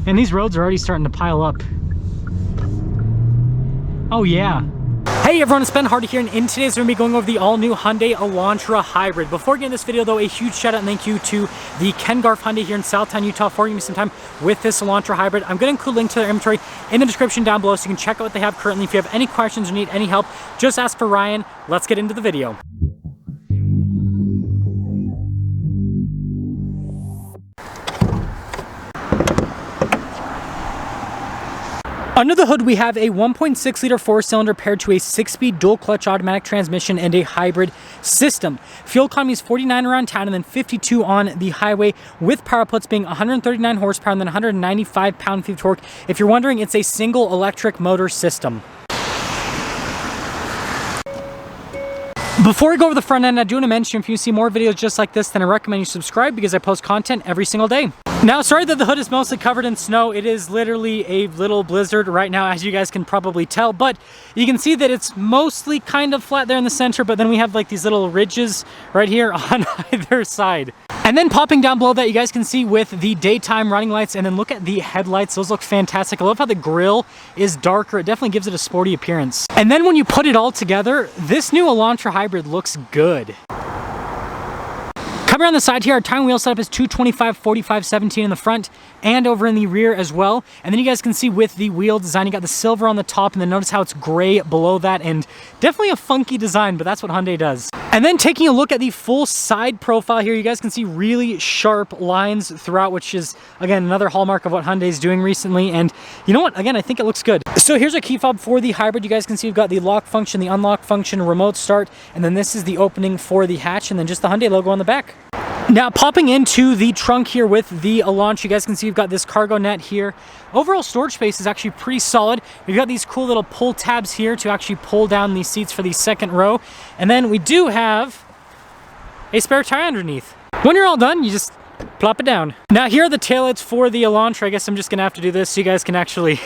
And these roads are already starting to pile up. Oh yeah. Hey everyone, it's Ben Hardy here, and in today's we're going to be going over the all-new Hyundai Elantra Hybrid. Before getting this video though, a huge shout out and thank you to the Ken Garf Hyundai here in Southtown, Utah for giving me some time with this Elantra Hybrid. I'm going to include a link to their inventory in the description down below so you can check out what they have currently. If you have any questions or need any help, just ask for Ryan. Let's get into the video. Under the hood, we have a 1.6 liter four-cylinder paired to a 6-speed dual-clutch automatic transmission and a hybrid system. Fuel economy is 49 around town and then 52 on the highway, with power outputs being 139 horsepower and then 195 pound-feet of torque. If you're wondering, it's a single electric motor system. Before we go over the front end, I do want to mention if you see more videos just like this, then I recommend you subscribe because I post content every single day. Now, sorry that the hood is mostly covered in snow. It is literally a little blizzard right now, as you guys can probably tell, but you can see that it's mostly kind of flat there in the center, but then we have like these little ridges right here on either side. And then popping down below that, you guys can see with the daytime running lights, and then look at the headlights. Those look fantastic. I love how the grille is darker. It definitely gives it a sporty appearance. And then when you put it all together, this new Elantra Hybrid looks good. Coming around the side here, our tire and wheel setup is 225, 45, 17 in the front and over in the rear as well. And then you guys can see with the wheel design, you got the silver on the top, and then notice how it's gray below that, and definitely a funky design, but that's what Hyundai does. And then taking a look at the full side profile here, you guys can see really sharp lines throughout, which is, again, another hallmark of what Hyundai is doing recently. And you know what? Again, I think it looks good. So here's a key fob for the hybrid. You guys can see we've got the lock function, the unlock function, remote start, and then this is the opening for the hatch, and then just the Hyundai logo on the back. Now, popping into the trunk here with the Elantra, you guys can see we've got this cargo net here. Overall storage space is actually pretty solid. We've got these cool little pull tabs here to actually pull down these seats for the second row. And then we do have a spare tire underneath. When you're all done, you just plop it down. Now, here are the taillights for the Elantra. I guess I'm just gonna have to do this so you guys can actually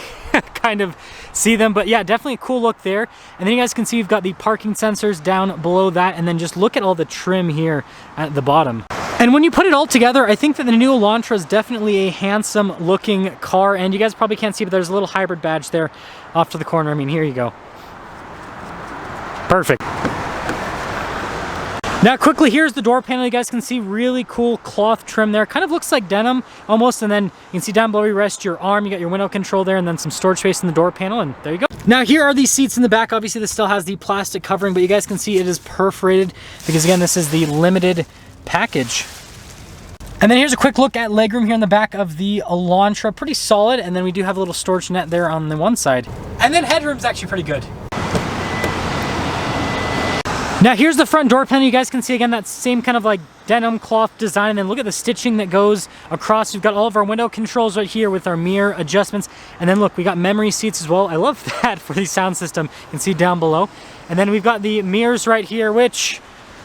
kind of see them, but yeah, definitely a cool look there. And then you guys can see we've got the parking sensors down below that, and then just look at all the trim here at the bottom. And when you put it all together, I think that the new Elantra is definitely a handsome looking car, and you guys probably can't see, but there's a little hybrid badge there off to the corner. I mean, here you go. Perfect. Now quickly, here's the door panel. You guys can see really cool cloth trim there. Kind of looks like denim almost, and then you can see down below you rest your arm. You got your window control there, and then some storage space in the door panel, and there you go. Now here are these seats in the back. Obviously this still has the plastic covering, but you guys can see it is perforated because, again, this is the limited package. And then here's a quick look at legroom here in the back of the Elantra. Pretty solid, and then we do have a little storage net there on the one side. And then headroom's actually pretty good. Now here's the front door panel. You guys can see, again, that same kind of like denim cloth design, and then look at the stitching that goes across. We've got all of our window controls right here with our mirror adjustments, and then look, we got memory seats as well. I love that for the sound system. You can see down below. And then we've got the mirrors right here, which,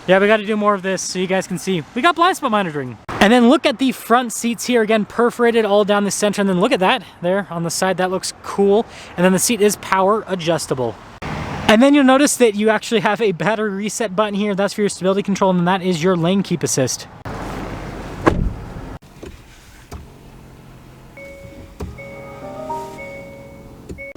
yeah, we got to do more of this so you guys can see. We got blind spot monitoring. And then look at the front seats here, again, perforated all down the center, and then look at that there on the side. That looks cool. And then the seat is power adjustable. And then you'll notice that you actually have a battery reset button here. That's for your stability control, and then that is your lane keep assist.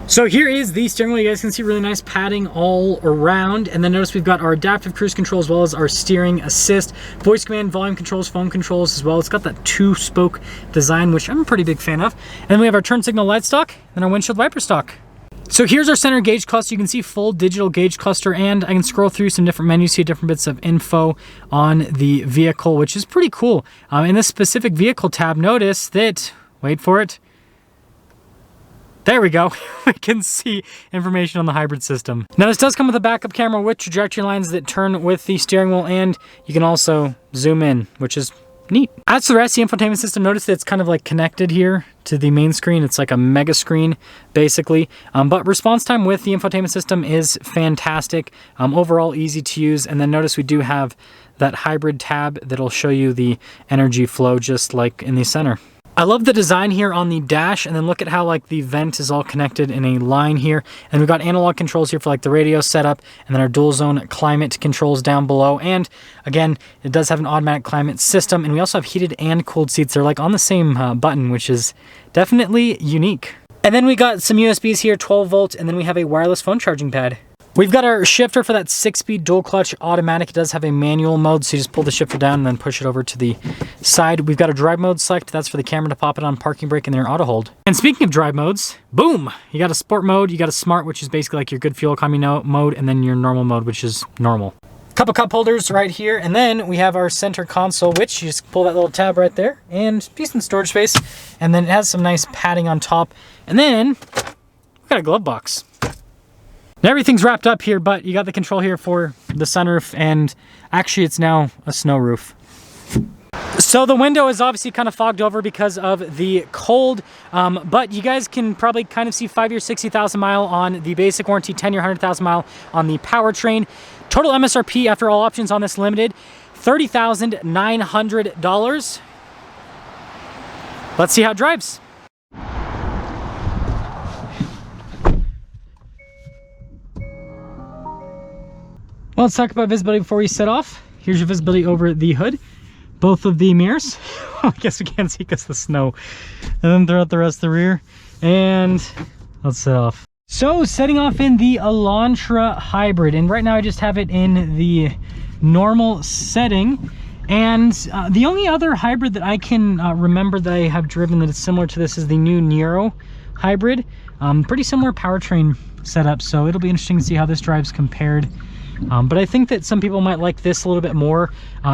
So here is the steering wheel. You guys can see really nice padding all around. And then notice we've got our adaptive cruise control as well as our steering assist, voice command, volume controls, phone controls as well. It's got that 2-spoke design, which I'm a pretty big fan of. And then we have our turn signal light stock and our windshield wiper stock. So here's our center gauge cluster. You can see full digital gauge cluster, and I can scroll through some different menus, see different bits of info on the vehicle, which is pretty cool. In this specific vehicle tab, notice that, wait for it, there we go. We can see information on the hybrid system. Now this does come with a backup camera with trajectory lines that turn with the steering wheel, and you can also zoom in, which is neat. As for the rest, the infotainment system, notice that it's kind of like connected here to the main screen. It's like a mega screen, basically. But response time with the infotainment system is fantastic. Overall, easy to use. And then notice we do have that hybrid tab that'll show you the energy flow just like in the center. I love the design here on the dash, and then look at how like the vent is all connected in a line here. And we've got analog controls here for like the radio setup, and then our dual zone climate controls down below. And again, it does have an automatic climate system, and we also have heated and cooled seats. They're like on the same button, which is definitely unique. And then we got some USBs here, 12 volt, and then we have a wireless phone charging pad. We've got our shifter for that 6-speed dual clutch automatic. It does have a manual mode, so you just pull the shifter down and then push it over to the side. We've got a drive mode select. That's for the camera to pop it on, parking brake, and then your auto hold. And speaking of drive modes, boom! You got a sport mode, you got a smart, which is basically like your good fuel economy mode, and then your normal mode, which is normal. Couple cup holders right here, and then we have our center console, which you just pull that little tab right there, and decent storage space. And then it has some nice padding on top. And then we've got a glove box. Now everything's wrapped up here, but you got the control here for the sunroof, and actually it's now a snow roof. So the window is obviously kind of fogged over because of the cold, but you guys can probably kind of see 5-year 60,000 mile on the basic warranty, 10-year 100,000 mile on the powertrain. Total MSRP after all options on this Limited, $30,900. Let's see how it drives. Well, let's talk about visibility before we set off. Here's your visibility over the hood. Both of the mirrors. I guess we can't see because of the snow. And then throughout the rest of the rear. And let's set off. So, setting off in the Elantra Hybrid. And right now I just have it in the normal setting. And the only other hybrid that I can remember that I have driven that is similar to this is the new Nero Hybrid. Pretty similar powertrain setup. So it'll be interesting to see how this drives compared. But I think that some people might like this a little bit more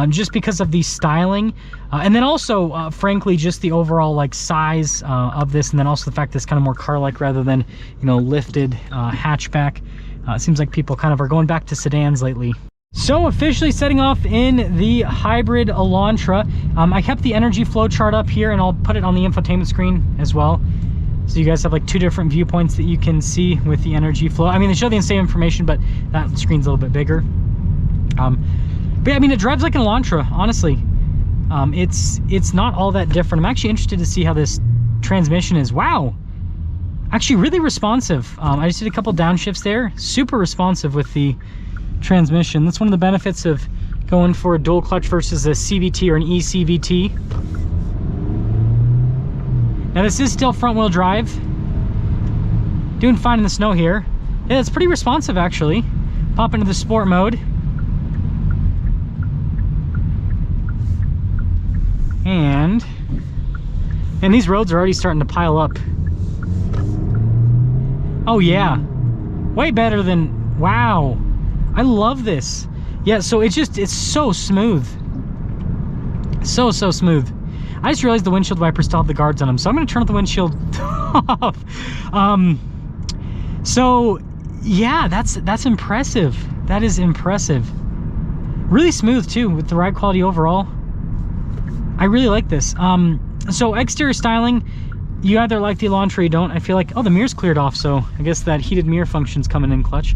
just because of the styling, and then also frankly just the overall like size of this, and then also the fact that it's kind of more car-like rather than, you know, lifted hatchback. It seems like people kind of are going back to sedans lately. So officially setting off in the hybrid Elantra. I kept the energy flow chart up here, and I'll put it on the infotainment screen as well. So you guys have like 2 different viewpoints that you can see with the energy flow. I mean, they show the same information, but that screen's a little bit bigger. But yeah, I mean, it drives like an Elantra, honestly. It's not all that different. I'm actually interested to see how this transmission is. Wow. Actually really responsive. I just did a couple downshifts there. Super responsive with the transmission. That's one of the benefits of going for a dual clutch versus a CVT or an eCVT. Now this is still front wheel drive. Doing fine in the snow here. Yeah, it's pretty responsive actually. Pop into the sport mode. And these roads are already starting to pile up. Oh yeah. Way better than, wow. I love this. Yeah, so it's so smooth. So smooth. I just realized the windshield wipers still have the guards on them, so I'm going to turn the windshield off. So yeah, that's impressive. That is impressive. Really smooth too with the ride quality overall. I really like this. So exterior styling, you either like the Elantra or you don't. I feel like, oh, the mirror's cleared off, so I guess that heated mirror function's coming in clutch.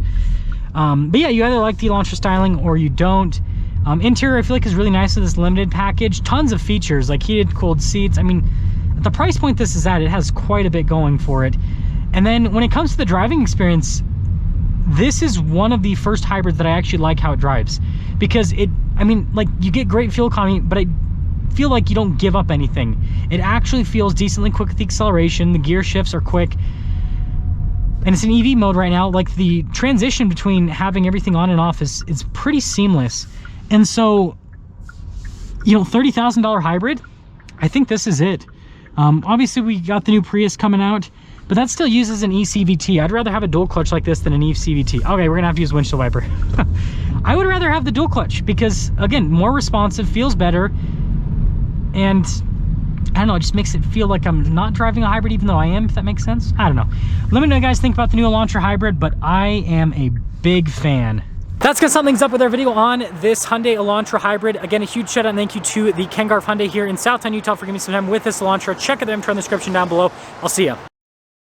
But yeah, you either like the Elantra styling or you don't. Interior I feel like is really nice with this Limited package. Tons of features like heated, cooled seats. I mean, at the price point this is at, it has quite a bit going for it. And then when it comes to the driving experience, this is one of the first hybrids that I actually like how it drives. Because I mean, like, you get great fuel economy, but I feel like you don't give up anything. It actually feels decently quick with the acceleration. The gear shifts are quick. And it's in EV mode right now. Like, the transition between having everything on and off is pretty seamless. And so, you know, $30,000 hybrid, I think this is it. Obviously, we got the new Prius coming out, but that still uses an eCVT. I'd rather have a dual clutch like this than an eCVT. Okay, we're gonna have to use windshield wiper. I would rather have the dual clutch because, again, more responsive, feels better, and I don't know, it just makes it feel like I'm not driving a hybrid even though I am, if that makes sense. I don't know. Let me know what you guys think about the new Elantra Hybrid, but I am a big fan. That's gonna sum things up with our video on this Hyundai Elantra Hybrid. Again, a huge shout out and thank you to the Ken Garff Hyundai here in Southtown, Utah for giving me some time with this Elantra. Check out the info in the description down below. I'll see ya.